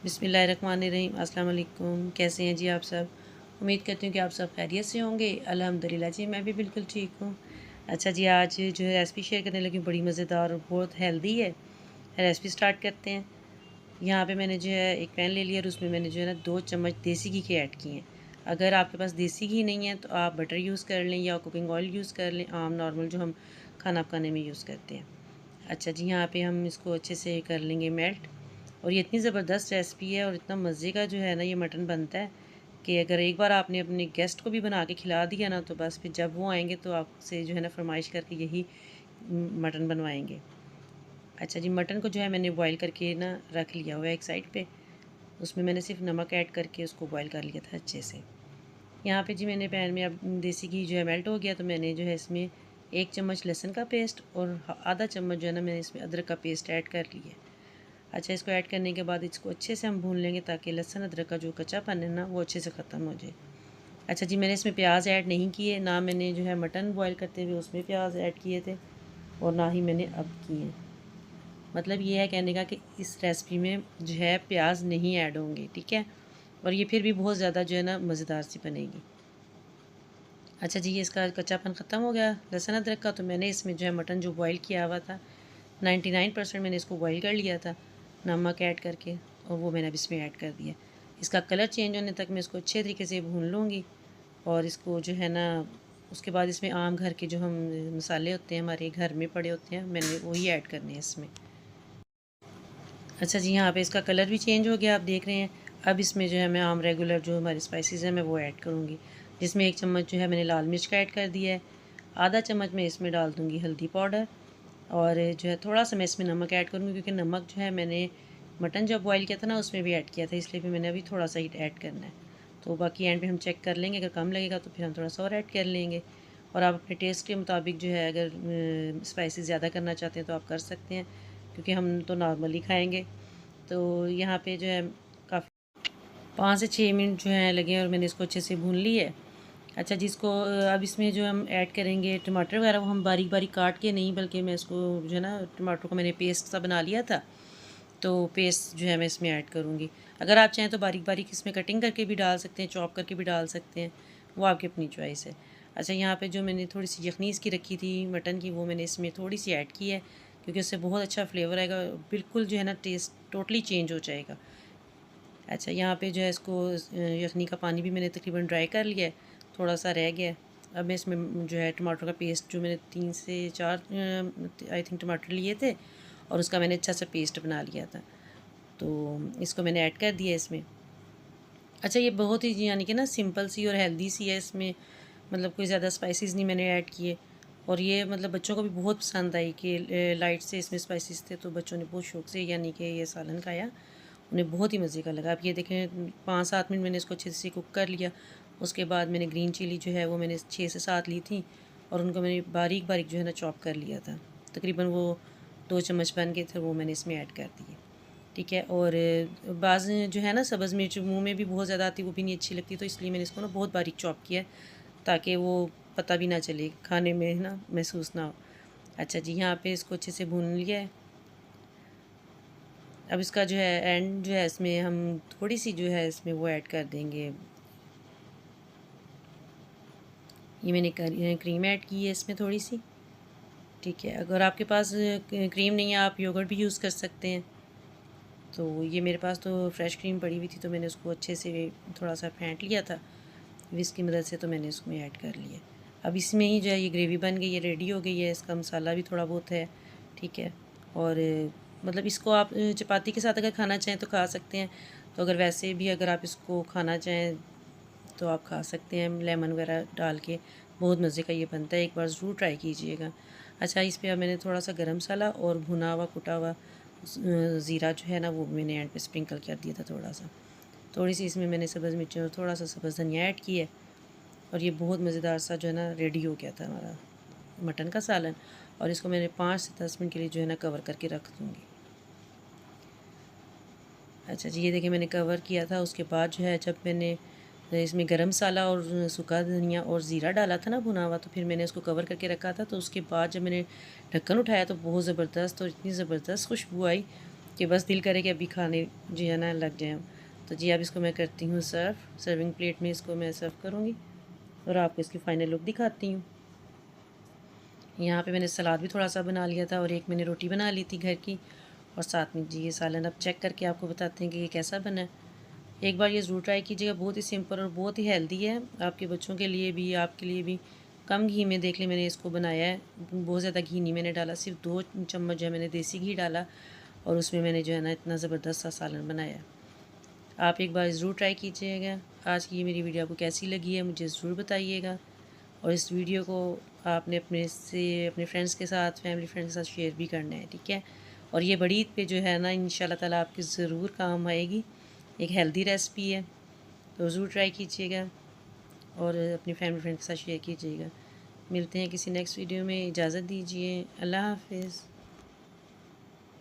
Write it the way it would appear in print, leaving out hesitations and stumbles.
बिस्मिल्लाहिर्रहमानिर्रहीम। अस्सलाम वालेकुम। कैसे हैं जी आप सब? उम्मीद करती हूँ कि आप सब खैरियत से होंगे। अल्हम्दुलिल्लाह जी, मैं भी बिल्कुल ठीक हूँ। अच्छा जी, आज जो है रेसिपी शेयर करने लगी हूँ, बड़ी मज़ेदार और बहुत हेल्दी है। रेसिपी स्टार्ट करते हैं। यहाँ पे मैंने जो है एक पैन ले लिया और उसमें मैंने जो है ना 2 चम्मच देसी घी के ऐड किए हैं। अगर आपके पास देसी घी नहीं है तो आप बटर यूज़ कर लें या कुकिंग ऑयल यूज़ कर लें, आम नॉर्मल जो हम खाना पकाने में यूज़ करते हैं। अच्छा जी, यहाँ पे हम इसको अच्छे से कर लेंगे मेल्ट। और ये इतनी ज़बरदस्त रेसिपी है और इतना मज़े का जो है ना ये मटन बनता है कि अगर एक बार आपने अपने गेस्ट को भी बना के खिला दिया ना, तो बस फिर जब वो आएंगे तो आपसे जो है ना फरमाइश करके यही मटन बनवाएंगे। अच्छा जी, मटन को जो है मैंने बॉईल करके ना रख लिया हुआ है एक साइड पे। उसमें मैंने सिर्फ नमक ऐड करके उसको बॉईल कर लिया था अच्छे से। यहाँ पे जी मैंने पैन में अब देसी घी जो है मेल्ट हो गया, तो मैंने जो है इसमें 1 चम्मच लहसुन का पेस्ट और आधा चम्मच जो है ना मैंने इसमें अदरक का पेस्ट ऐड कर लिया है। अच्छा, इसको ऐड करने के बाद इसको अच्छे से हम भून लेंगे ताकि लहसुन अदरक का जो कच्चापन है ना वो अच्छे से ख़त्म हो जाए। अच्छा जी, मैंने इसमें प्याज ऐड नहीं किए, ना मैंने जो है मटन बॉईल करते हुए उसमें प्याज ऐड किए थे और ना ही मैंने अब किए। मतलब ये है कहने का कि इस रेसिपी में जो है प्याज नहीं ऐड होंगे, ठीक है। और ये फिर भी बहुत ज़्यादा जो है ना मज़ेदार सी बनेगी। अच्छा जी, ये इसका कच्चापन ख़त्म हो गया लहसुन अदरक का, तो मैंने इसमें जो है मटन जो बॉईल किया हुआ था 99% मैंने इसको बॉईल कर लिया था नमक ऐड करके, और वो मैंने अब इसमें ऐड कर दिया। इसका कलर चेंज होने तक मैं इसको अच्छे तरीके से भून लूँगी। और इसको जो है ना उसके बाद इसमें आम घर के जो हम मसाले होते हैं हमारे घर में पड़े होते हैं, मैंने वही ऐड करने हैं इसमें। अच्छा जी, यहाँ पे इसका कलर भी चेंज हो गया, आप देख रहे हैं। अब इसमें जो है मैं आम रेगुलर जो हमारे स्पाइसेस हैं मैं वो ऐड करूँगी, जिसमें 1 चम्मच जो है मैंने लाल मिर्च का ऐड कर दिया है। आधा चम्मच मैं इसमें डाल दूँगी हल्दी पाउडर, और जो है थोड़ा-सा मैं इसमें नमक ऐड करूँगी, क्योंकि नमक जो है मैंने मटन जब बॉईल किया था ना उसमें भी ऐड किया था, इसलिए भी मैंने अभी थोड़ा-सा ही ऐड करना है। तो बाकी एंड पे हम चेक कर लेंगे, अगर कम लगेगा तो फिर हम थोड़ा-सा और ऐड कर लेंगे। और आप अपने टेस्ट के मुताबिक जो है अगर स्पाइसेस ज़्यादा करना चाहते हैं तो आप कर सकते हैं, क्योंकि हम तो नॉर्मली खाएँगे। तो यहाँ पे जो है काफ़ी 5 से 6 मिनट जो है लगे और मैंने इसको अच्छे से भून ली है। अच्छा जी, इसको अब इसमें जो हम ऐड करेंगे टमाटर वगैरह, वो हम बारीक बारीक काट के नहीं, बल्कि मैं इसको जो है ना टमाटर को मैंने पेस्ट सा बना लिया था, तो पेस्ट जो है मैं इसमें ऐड करूँगी। अगर आप चाहें तो बारीक बारीक इसमें कटिंग करके भी डाल सकते हैं, चॉप करके भी डाल सकते हैं, वो आपकी अपनी चॉइस है। अच्छा, यहाँ पे जो मैंने थोड़ी सी यखनी इसकी रखी थी मटन की, वो मैंने इसमें थोड़ी सी ऐड की है, क्योंकि उससे बहुत अच्छा फ्लेवर आएगा, बिल्कुल जो है ना टेस्ट टोटली चेंज हो जाएगा। अच्छा, यहाँ पे जो है इसको यखनी का पानी भी मैंने तकरीबन ड्राई कर लिया है, थोड़ा सा रह गया है। अब मैं इसमें जो है टमाटर का पेस्ट जो मैंने 3 से 4 आई थिंक टमाटर लिए थे, और उसका मैंने अच्छा सा पेस्ट बना लिया था, तो इसको मैंने ऐड कर दिया इसमें। अच्छा, ये बहुत ही यानी कि ना सिंपल सी और हेल्दी सी है, इसमें मतलब कोई ज़्यादा स्पाइसेस नहीं मैंने ऐड किए, और ये मतलब बच्चों को भी बहुत पसंद आई कि लाइट से इसमें स्पाइसेस थे, तो बच्चों ने बहुत शौक से यानी कि ये सालन खाया, उन्हें बहुत ही मज़े का लगा। अब ये देखें 5-7 मिनट मैंने इसको अच्छे से कुक कर लिया। उसके बाद मैंने ग्रीन चिली जो है वो मैंने 6 से 7 ली थी, और उनको मैंने बारीक बारीक जो है ना चॉप कर लिया था। तकरीबन वो 2 चम्मच बन गए थे, वो मैंने इसमें ऐड कर दिए, ठीक है। और बाज़ जो है ना सब्ज़ मिर्च मुँह में भी बहुत ज़्यादा आती, वो भी नहीं अच्छी लगती, तो इसलिए मैंने इसको ना बहुत बारीक चॉप किया है, ताकि वो पता भी ना चले खाने में ना महसूस ना हो। अच्छा जी, यहाँ पे इसको अच्छे से भून लिया है। अब इसका जो है एंड जो है इसमें हम थोड़ी सी जो है इसमें वो ऐड कर देंगे, ये मैंने क्रीम ऐड की है इसमें थोड़ी सी, ठीक है। अगर आपके पास क्रीम नहीं है आप योगर्ट भी यूज़ कर सकते हैं। तो ये मेरे पास तो फ्रेश क्रीम पड़ी हुई थी, तो मैंने उसको अच्छे से थोड़ा सा फेंट लिया था विस्क की मदद से, तो मैंने उसमें ऐड कर लिया। अब इसमें ही जो है ये ग्रेवी बन गई है, रेडी हो गई है। इसका मसाला भी थोड़ा बहुत है, ठीक है। और मतलब इसको आप चपाती के साथ अगर खाना चाहें तो खा सकते हैं, तो अगर वैसे भी अगर आप इसको खाना चाहें तो आप खा सकते हैं लेमन वगैरह डाल के, बहुत मज़े का ये बनता है, एक बार ज़रूर ट्राई कीजिएगा। अच्छा, इस पर अब मैंने थोड़ा सा गरम मसाला और भुना हुआ कुटा हुआ ज़ीरा जो है ना वो मैंने एंड पे स्प्रिंकल कर दिया था थोड़ा सा। थोड़ी सी इसमें मैंने सब्ज़ मिर्च और थोड़ा सा सब्ज़ धनिया ऐड की है, और ये बहुत मज़ेदार सा जो है ना रेडी हो गया था हमारा मटन का सालन। और इसको मैंने 5 से 10 मिनट के लिए जो है ना कवर करके रख दूँगी। अच्छा जी, ये देखिए मैंने कवर किया था। उसके बाद जो है जब मैंने इसमें गरम मसाला और सूखा धनिया और ज़ीरा डाला था ना भुना हुआ, तो फिर मैंने उसको कवर करके रखा था। तो उसके बाद जब मैंने ढक्कन उठाया तो बहुत ज़बरदस्त और इतनी ज़बरदस्त खुशबू आई कि बस दिल करे कि अभी खाने जो है ना लग जाए। तो जी अब इसको मैं करती हूँ सर्विंग प्लेट में इसको मैं सर्व करूँगी और आपको इसकी फ़ाइनल लुक दिखाती हूँ। यहाँ पे मैंने सलाद भी थोड़ा सा बना लिया था और एक मैंने रोटी बना ली थी घर की, और साथ में जी ये सालन अब चेक करके आपको बताते हैं कि ये कैसा बना है। एक बार ये ज़रूर ट्राई कीजिएगा, बहुत ही सिंपल और बहुत ही हेल्दी है, आपके बच्चों के लिए भी आपके लिए भी। कम घी में देख लें मैंने इसको बनाया है, बहुत ज़्यादा घी नहीं मैंने डाला, सिर्फ 2 चम्मच जो है मैंने देसी घी डाला और उसमें मैंने जो है ना इतना ज़बरदस्त सा सालन बनाया है। आप एक बार ज़रूर ट्राई कीजिएगा। आज की ये मेरी वीडियो आपको कैसी लगी है मुझे ज़रूर बताइएगा, और इस वीडियो को आपने अपने फ्रेंड्स के साथ, फैमिली फ्रेंड्स के साथ शेयर भी करना है, ठीक है। और ये बड़ी ईद पे जो है ना इंशाल्लाह ताला आपके ज़रूर काम आएगी। एक हेल्दी रेसिपी है, तो ज़रूर ट्राई कीजिएगा और अपनी फैमिली फ्रेंड के साथ शेयर कीजिएगा। मिलते हैं किसी नेक्स्ट वीडियो में, इजाज़त दीजिए, अल्लाह हाफ़िज़।